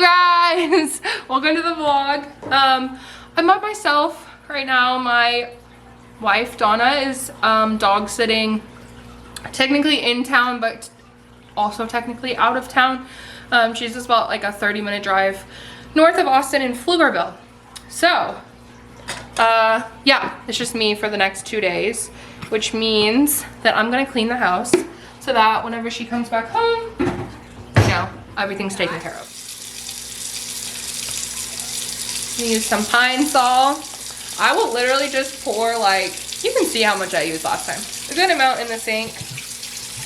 guys, welcome to the vlog. I'm by myself right now. My wife Donna is dog sitting, technically in town but also technically out of town. She's just about like a 30-minute drive north of Austin in Pflugerville. So yeah, it's just me for the next 2 days, which means that I'm gonna clean the house so that whenever she comes back home, you know, everything's taken care of. Use some Pine Sol. I will literally just pour, like, you can see how much I used last time, a good amount in the sink.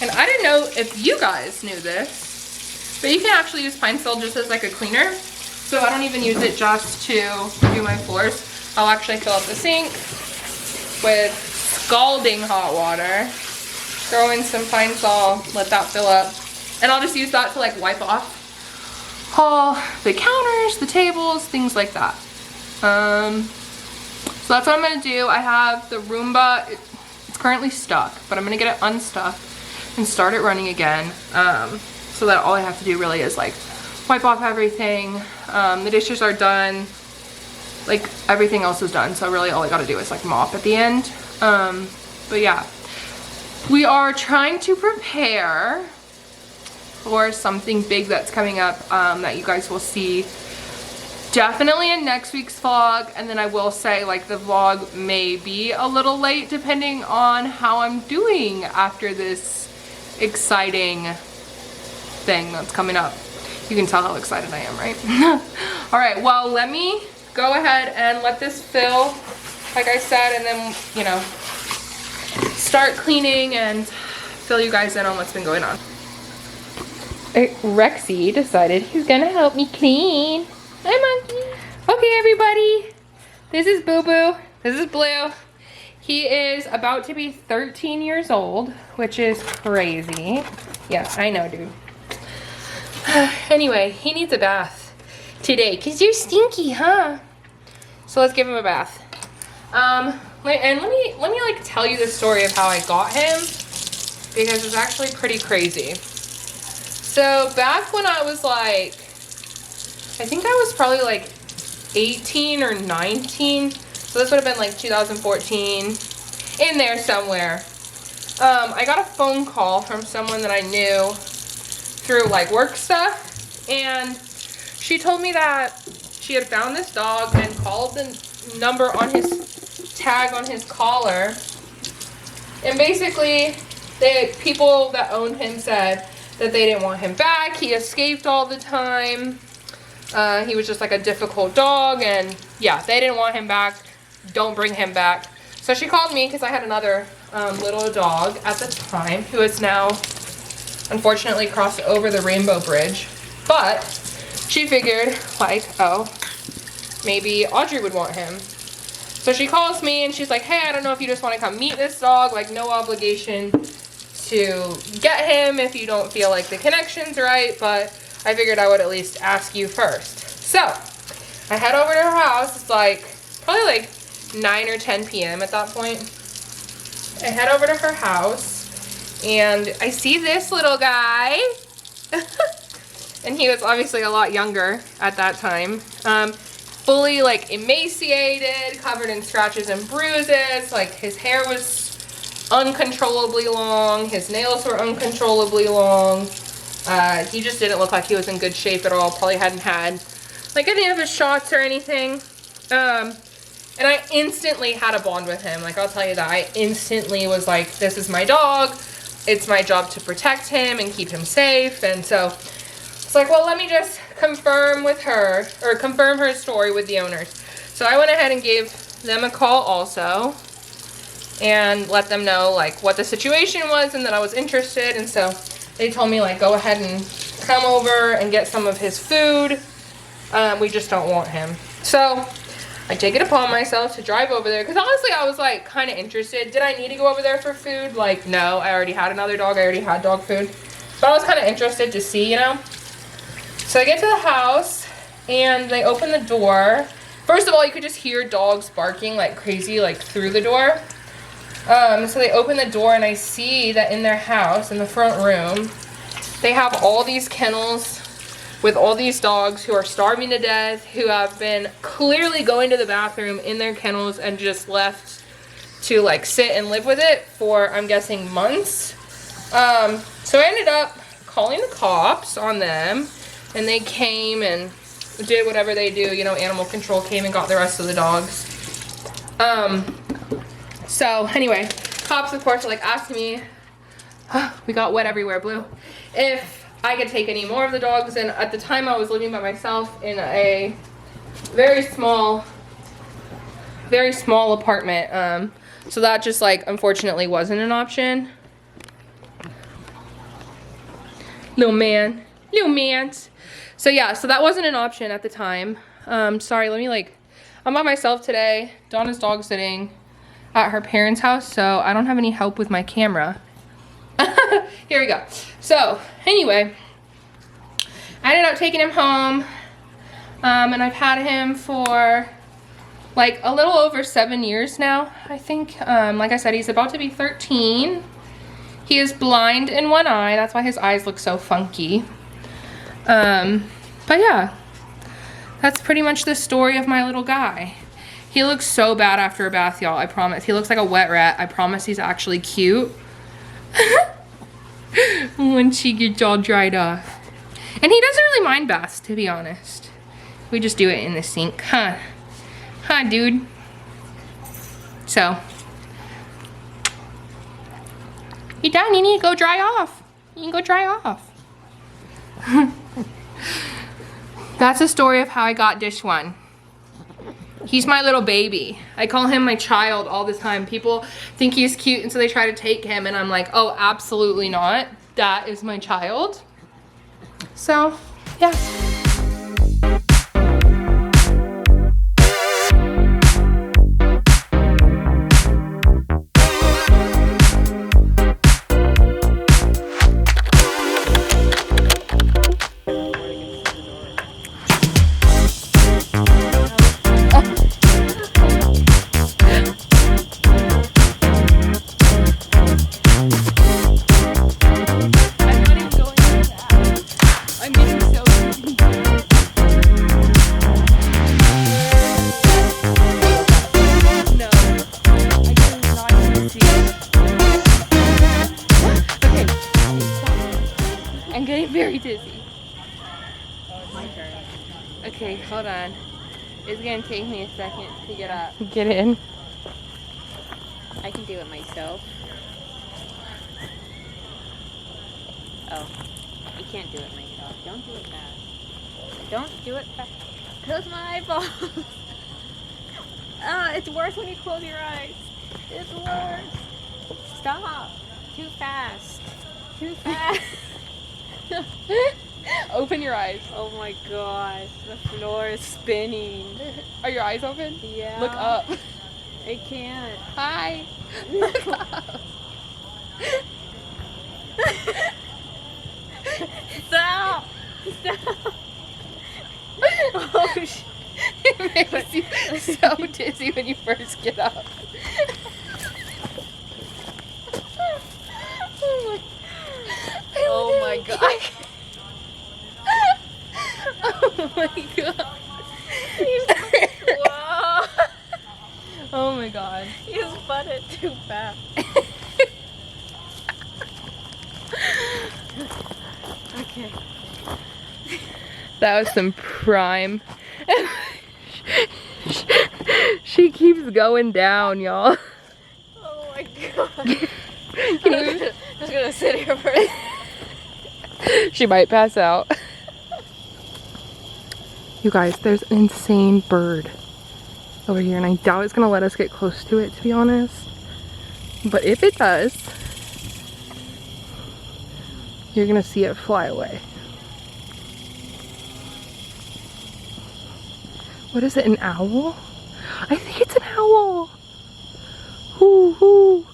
And I didn't know if you guys knew this, but you can actually use Pine Sol just as like a cleaner. So I don't even use it just to do my floors. I'll actually fill up the sink with scalding hot water, throw in some Pine Sol, let that fill up, and I'll just use that to like wipe off all the counters, the tables, things like that. So that's what I'm gonna do. I have the Roomba, it's currently stuck, but I'm gonna get it unstuck and start it running again, so that all I have to do really is like wipe off everything. The dishes are done, like everything else is done, so really all I gotta do is like mop at the end. But yeah, we are trying to prepare for something big that's coming up, that you guys will see definitely in next week's vlog. And then I will say, like, the vlog may be a little late depending on how I'm doing after this exciting thing that's coming up. You can tell how excited I am, right? All right, well, let me go ahead and let this fill, like I said, and then, you know, start cleaning and fill you guys in on what's been going on. Rexy decided he's gonna help me clean. Hi, monkey. Okay, everybody. This is Boo Boo. This is Blue. He is about to be 13 years old, which is crazy. Yeah, I know, dude. Anyway, he needs a bath today because you're stinky, huh? So let's give him a bath. And let me like tell you the story of how I got him, because it's actually pretty crazy. So back when I was like, I think I was probably like 18 or 19. So this would have been like 2014, in there somewhere. I got a phone call from someone that I knew through like work stuff. And she told me that she had found this dog and called the number on his tag on his collar. And basically, the people that owned him said that they didn't want him back. He escaped all the time. He was just like a difficult dog, and yeah, they didn't want him back. Don't bring him back. So she called me because I had another little dog at the time who has now unfortunately crossed over the Rainbow Bridge. But she figured like, oh, maybe Audrey would want him. So she calls me and she's like, hey, I don't know if you just want to come meet this dog, like no obligation to get him if you don't feel like the connection's right, but I figured I would at least ask you first. So I head over to her house. It's like probably like 9 or 10 p.m. at that point. I head over to her house and I see this little guy. And he was obviously a lot younger at that time. Fully like emaciated, covered in scratches and bruises. Like his hair was uncontrollably long, his nails were uncontrollably long. He just didn't look like he was in good shape at all. Probably hadn't had like any of his shots or anything. And I instantly had a bond with him. Like, I'll tell you that. I instantly was like, this is my dog. It's my job to protect him and keep him safe. And so it's like, well, let me just confirm with her, or confirm her story with the owners. So I went ahead and gave them a call also and let them know like what the situation was and that I was interested. And so they told me like, go ahead and come over and get some of his food. We just don't want him. So I take it upon myself to drive over there, because honestly I was like kind of interested. Did I need to go over there for food? Like, no, I already had another dog. I already had dog food. But I was kind of interested to see, you know. So I get to the house and they open the door. First of all, you could just hear dogs barking like crazy, like through the door. So they open the door and I see that in their house, in the front room, they have all these kennels with all these dogs who are starving to death, who have been clearly going to the bathroom in their kennels and just left to like sit and live with it for, I'm guessing, months. So I ended up calling the cops on them, and they came and did whatever they do. You know, animal control came and got the rest of the dogs. So anyway, cops of course are like asking me, we got wet everywhere, Blue, if I could take any more of the dogs. And at the time I was living by myself in a very small apartment. So that just like unfortunately wasn't an option. Little man. So yeah, so that wasn't an option at the time. Sorry, I'm by myself today. Donna's dog sitting at her parents' house, so I don't have any help with my camera. Here we go. So anyway, I ended up taking him home, and I've had him for like a little over 7 years now, I think. Like I said, he's about to be 13. He is blind in one eye. That's why his eyes look so funky. But yeah, that's pretty much the story of my little guy. He looks so bad after a bath, y'all, I promise. He looks like a wet rat. I promise he's actually cute. Once he gets all dried off. And he doesn't really mind baths, to be honest. We just do it in the sink, huh? Huh, dude? So. You done? You need to go dry off. You can go dry off. That's the story of how I got Dish One. He's my little baby. I call him my child all the time. People think he's cute and so they try to take him, and I'm like, oh, absolutely not. That is my child. So, yeah. Very dizzy. Okay, hold on. It's gonna take me a second to get up. Get in. I can do it myself. Oh, you can't do it myself. Don't do it fast. Don't do it fast. Close my eyeballs. It's worse when you close your eyes. It's worse. Stop. Too fast. Too fast. Open your eyes. Oh my gosh, the floor is spinning. Are your eyes open? Yeah. Look up. I can't. Hi. Look up. Stop. Stop. Oh, it makes you so dizzy when you first get up. Oh my god. Oh my god. Whoa. Oh my god. You spun it too fast. Okay. That was some prime. She keeps going down, y'all. Oh my god. I'm just gonna sit here for a second. She might pass out. You guys, there's an insane bird over here, and I doubt it's gonna let us get close to it, to be honest. But if it does, you're gonna see it fly away. What is it, an owl? I think it's an owl. Hoo hoo.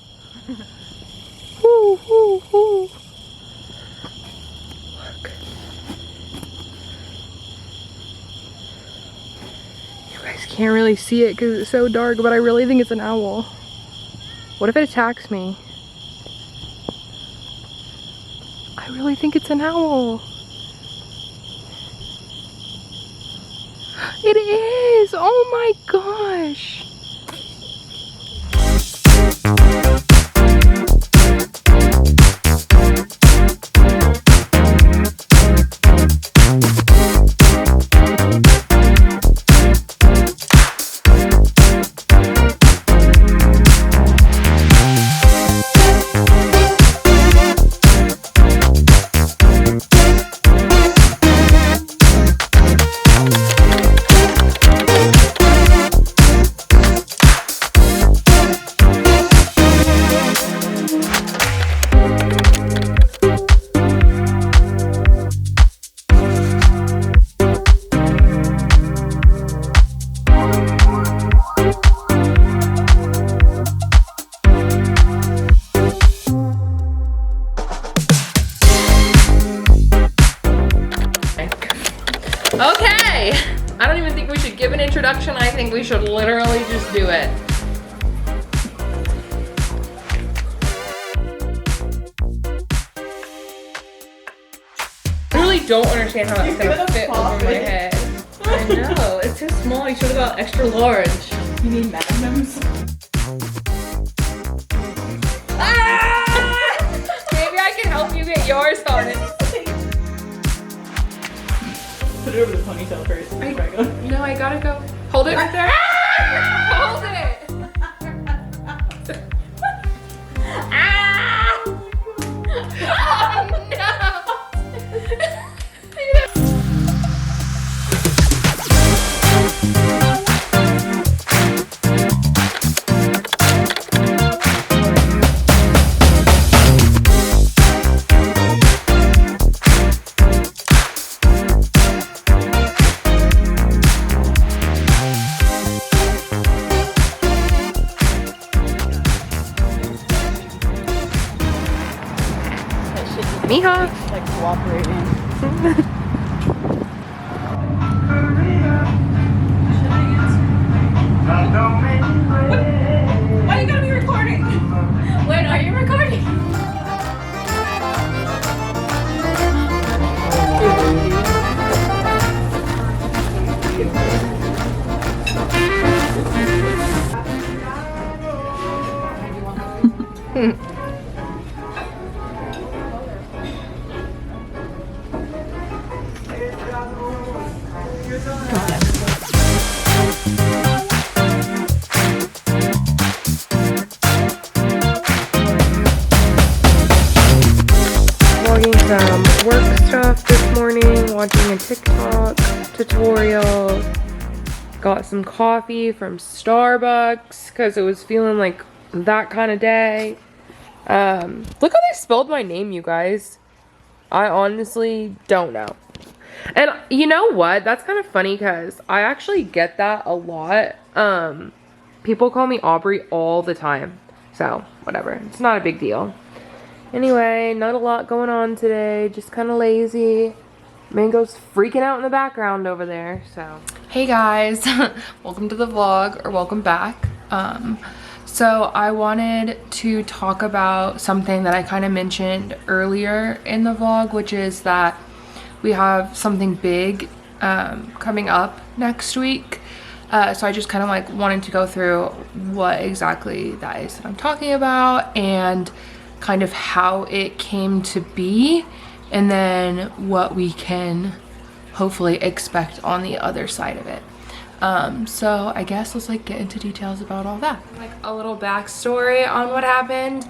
Hoo hoo hoo. Look. You guys can't really see it because it's so dark, but I really think it's an owl. What if it attacks me? I really think it's an owl. It is. Oh my gosh. Okay, I don't even think we should give an introduction. I think we should literally just do it. I really don't understand how that's gonna fit over my head. I know, it's too small. You should have got extra large. You need magnums? Ah! Maybe I can help you get yours on it. Put it over the ponytail first. before I go. No, I gotta go. Hold it right there. Hold it. Oh no. Mija. Like cooperating. Why you gotta be recording? Wait, are you recording? Vlogging some work stuff this morning, watching a TikTok tutorial, got some coffee from Starbucks because it was feeling like that kind of day. Look how they spelled my name, you guys. I honestly don't know. And you know what? That's kind of funny because I actually get that a lot. People call me Aubrey all the time. So, whatever. It's not a big deal. Anyway, not a lot going on today. Just kind of lazy. Mango's freaking out in the background over there, so. Hey guys. Welcome to the vlog, or welcome back. So I wanted to talk about something that I kind of mentioned earlier in the vlog, which is that we have something big coming up next week. So I just kind of like wanted to go through what exactly that is that I'm talking about and kind of how it came to be, and then what we can hopefully expect on the other side of it. So I guess let's like get into details about all that. Like a little backstory on what happened.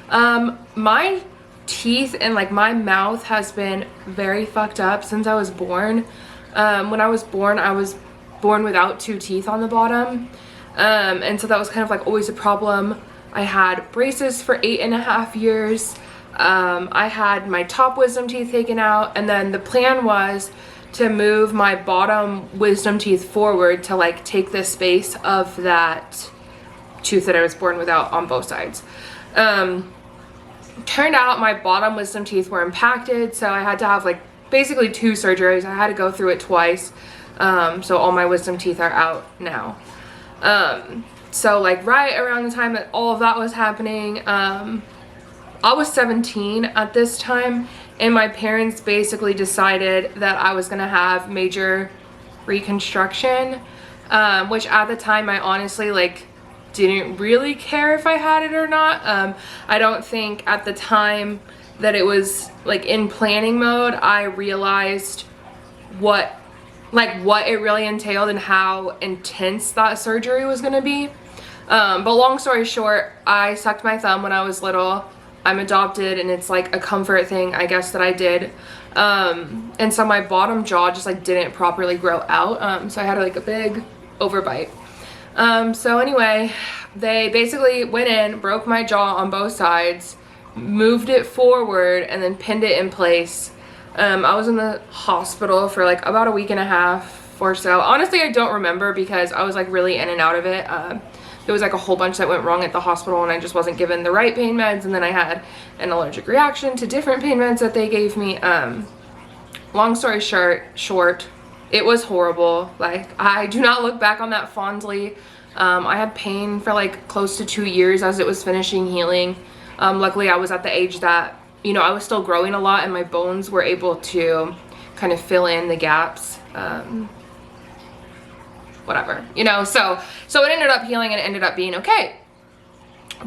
My teeth and like my mouth has been very fucked up since I was born. When I was born without 2 teeth on the bottom. And so that was kind of like always a problem. I had braces for 8.5 years. I had my top wisdom teeth taken out, and then the plan was to move my bottom wisdom teeth forward to like take the space of that tooth that I was born without on both sides. Turned out my bottom wisdom teeth were impacted, so I had to have like basically 2 surgeries. I had to go through it twice. So all my wisdom teeth are out now. So like right around the time that all of that was happening, I was 17 at this time, and my parents basically decided that I was gonna have major reconstruction, which at the time I honestly like didn't really care if I had it or not. I don't think at the time that it was like in planning mode I realized what it really entailed and how intense that surgery was gonna be. But long story short, I sucked my thumb when I was little. I'm adopted and it's like a comfort thing, I guess, that I did. And so my bottom jaw just like didn't properly grow out. So I had like a big overbite. So anyway, they basically went in, broke my jaw on both sides, moved it forward, and then pinned it in place. I was in the hospital for like about a week and a half or so. Honestly, I don't remember because I was like really in and out of it. There was like a whole bunch that went wrong at the hospital and I just wasn't given the right pain meds, and then I had an allergic reaction to different pain meds that they gave me. Long story short, it was horrible. Like, I do not look back on that fondly. I had pain for like close to 2 years as it was finishing healing. Luckily I was at the age that, you know, I was still growing a lot and my bones were able to kind of fill in the gaps. Whatever, you know, so it ended up healing and it ended up being okay.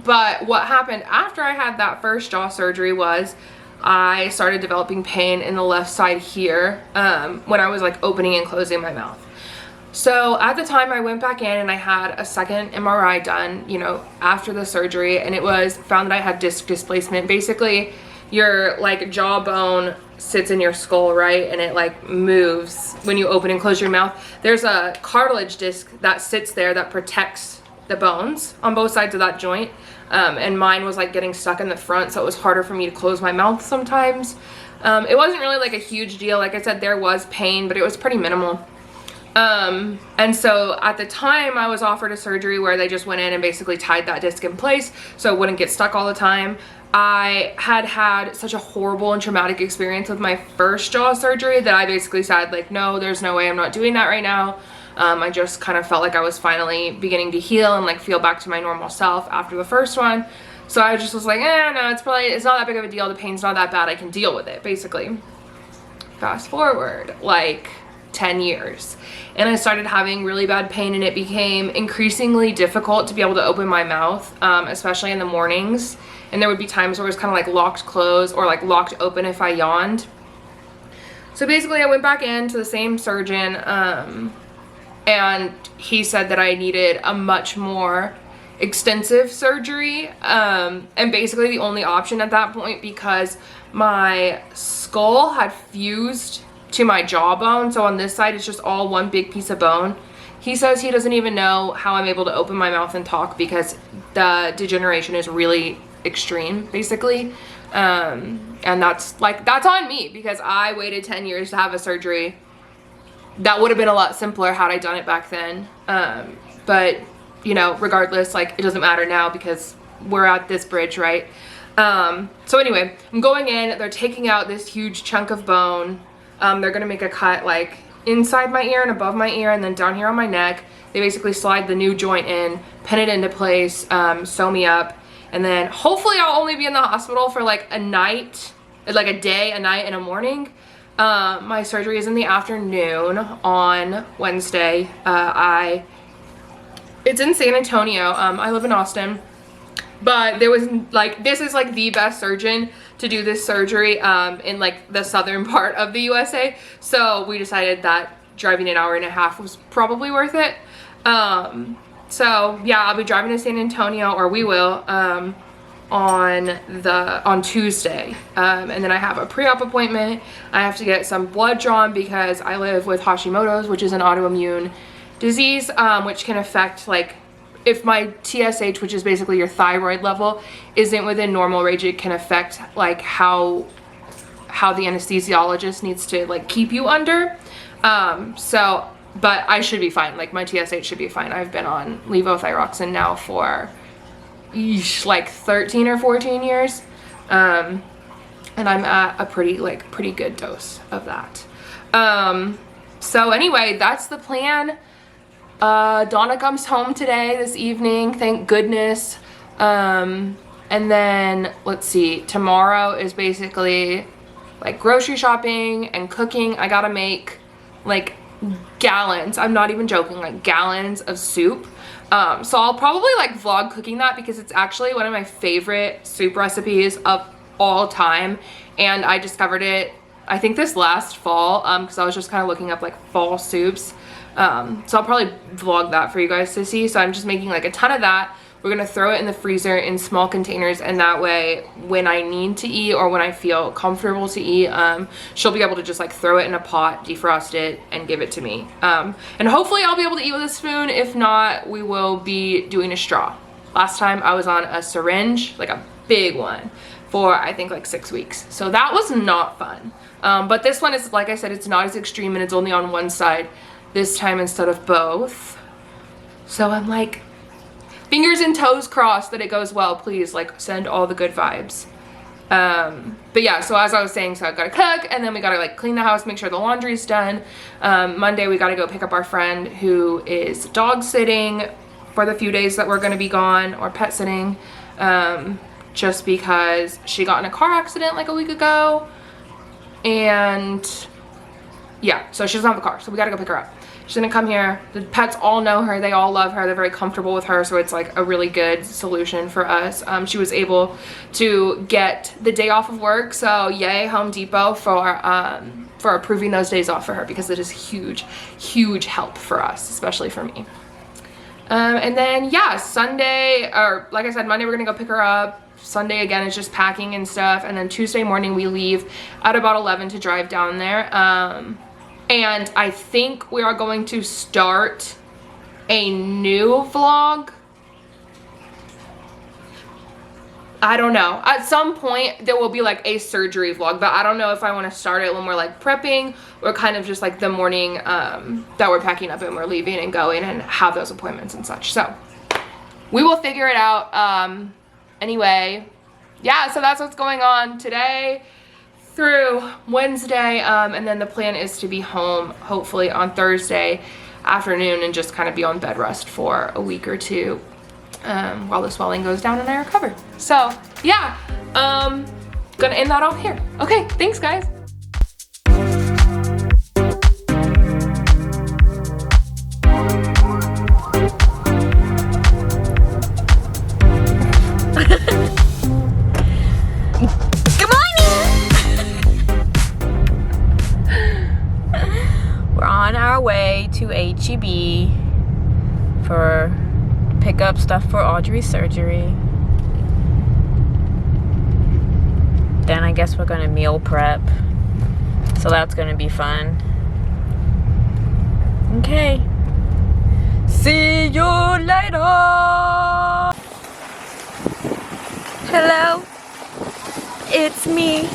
But what happened after I had that first jaw surgery was I started developing pain in the left side here when I was like opening and closing my mouth. So at the time I went back in and I had a second MRI done, you know, after the surgery, and it was found that I had disc displacement. Basically, your like jawbone sits in your skull, right, and it like moves when you open and close your mouth. There's a cartilage disc that sits there that protects the bones on both sides of that joint, and mine was like getting stuck in the front, so it was harder for me to close my mouth sometimes. It wasn't really like a huge deal. Like I said, there was pain, but it was pretty minimal. And so at the time I was offered a surgery where they just went in and basically tied that disc in place so it wouldn't get stuck all the time. I had such a horrible and traumatic experience with my first jaw surgery that I basically said, like, no, there's no way, I'm not doing that right now. I just kind of felt like I was finally beginning to heal and like feel back to my normal self after the first one. So I just was like, no, it's not that big of a deal. The pain's not that bad. I can deal with it, basically. Fast forward like 10 years and I started having really bad pain, and it became increasingly difficult to be able to open my mouth, especially in the mornings. And there would be times where it was kind of like locked closed or like locked open if I yawned. So basically I went back in to the same surgeon, and he said that I needed a much more extensive surgery, and basically the only option at that point, because my skull had fused to my jawbone, so on this side it's just all one big piece of bone. He says he doesn't even know how I'm able to open my mouth and talk because the degeneration is really extreme, basically. And that's on me because I waited 10 years to have a surgery that would have been a lot simpler had I done it back then. But you know, regardless, like, it doesn't matter now because we're at this bridge, right? So anyway, I'm going in, they're taking out this huge chunk of bone. They're gonna make a cut like inside my ear and above my ear and then down here on my neck. They basically slide the new joint in, pin it into place, sew me up, and then hopefully I'll only be in the hospital for like a night, like a day, a night, and a morning. My surgery is in the afternoon on Wednesday. It's in San Antonio. I live in Austin, but there was like, this is like the best surgeon to do this surgery in like the southern part of the USA. So we decided that driving an hour and a half was probably worth it. So yeah, I'll be driving to San Antonio, or we will, on Tuesday. And then I have a pre-op appointment. I have to get some blood drawn because I live with Hashimoto's, which is an autoimmune disease, which can affect, like, if my TSH, which is basically your thyroid level, isn't within normal range, it can affect like how the anesthesiologist needs to like keep you under. But I should be fine. Like, my TSH should be fine. I've been on levothyroxine now for like 13 or 14 years. And I'm at a pretty good dose of that. So anyway, that's the plan. Donna comes home this evening, thank goodness. And then let's see, tomorrow is basically like grocery shopping and cooking. I gotta make like gallons, I'm not even joking, like gallons of soup. So I'll probably like vlog cooking that because it's actually one of my favorite soup recipes of all time, and I discovered it I think this last fall because I was just kind of looking up like fall soups. So I'll probably vlog that for you guys to see. So I'm just making like a ton of that. We're gonna throw it in the freezer in small containers, and that way when I need to eat or when I feel comfortable to eat, she'll be able to just like throw it in a pot, defrost it, and give it to me. And hopefully I'll be able to eat with a spoon. If not, we will be doing a straw. Last time I was on a syringe, like a big one, for I think like 6 weeks. So that was not fun. But this one is, like I said, it's not as extreme and it's only on one side this time instead of both. So I'm like, fingers and toes crossed that it goes well. Please, like, send all the good vibes. But yeah, so as I was saying, so I gotta cook, and then we gotta like clean the house, make sure the laundry's done. Monday we gotta go pick up our friend who is dog sitting for the few days that we're gonna be gone, or pet sitting, just because she got in a car accident like a week ago, and yeah, so she doesn't have a car, so we gotta go pick her up. She's gonna come here. The pets all know her. They all love her. They're very comfortable with her, so it's like a really good solution for us. She was able to get the day off of work, so yay Home Depot for approving those days off for her, because it is huge, huge help for us, especially for me. And then yeah, Sunday, or like I said, Monday we're gonna go pick her up. Sunday again is just packing and stuff, and then Tuesday morning we leave at about 11 to drive down there. And I think we are going to start a new vlog. I don't know. At some point there will be like a surgery vlog, but I don't know if I want to start it when we're like prepping, or kind of just like the morning that we're packing up and we're leaving and going and have those appointments and such. So we will figure it out. Anyway, yeah, so that's what's going on today through Wednesday, and then the plan is to be home hopefully on Thursday afternoon and just kind of be on bed rest for a week or two while the swelling goes down and I recover. So yeah, gonna end that off here. Okay, thanks guys. To H-E-B for pick up stuff for Audrey's surgery. Then I guess we're gonna meal prep, so that's gonna be fun. Okay, see you later. Hello, it's me.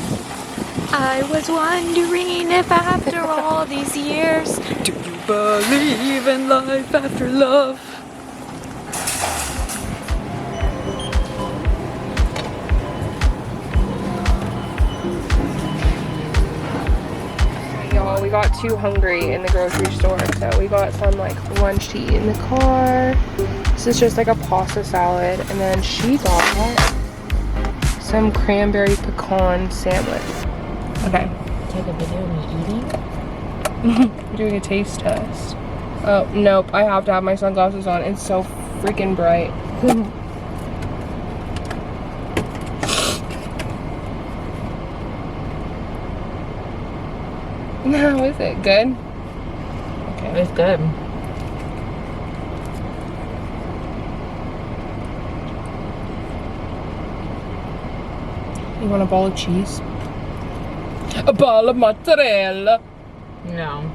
I was wondering if after all these years, do you believe in life after love? Y'all, we got too hungry in the grocery store, so we got some like lunch to eat in the car. This is just like a pasta salad, and then she got some cranberry pecan sandwich. Okay. Take a video of me eating? We're doing a taste test. Oh, nope. I have to have my sunglasses on. It's so freaking bright. How is it? Good? Okay. It's good. You want a ball of cheese? A ball of mozzarella. No.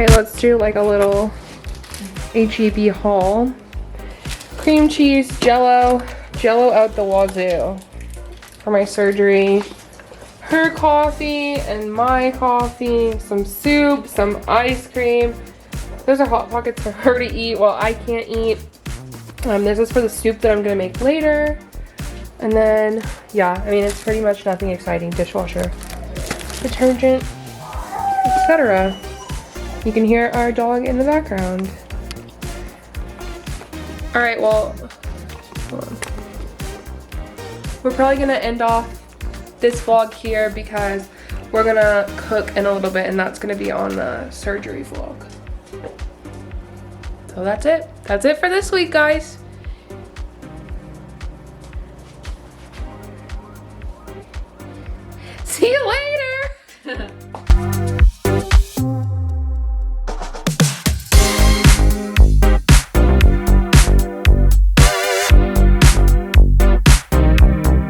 Let's do like a little H-E-B haul. Cream cheese, Jello out the wazoo for my surgery. her coffee and my coffee, some soup, some ice cream. Those are Hot Pockets for her to eat while I can't eat. This is for the soup that I'm gonna make later. And then, yeah, I mean, it's pretty much nothing exciting. Dishwasher, detergent, etc. You can hear our dog in the background. All right, well, hold on. We're probably gonna end off this vlog here because we're gonna cook in a little bit and that's gonna be on the surgery vlog. So that's it. That's it for this week, guys. See you later.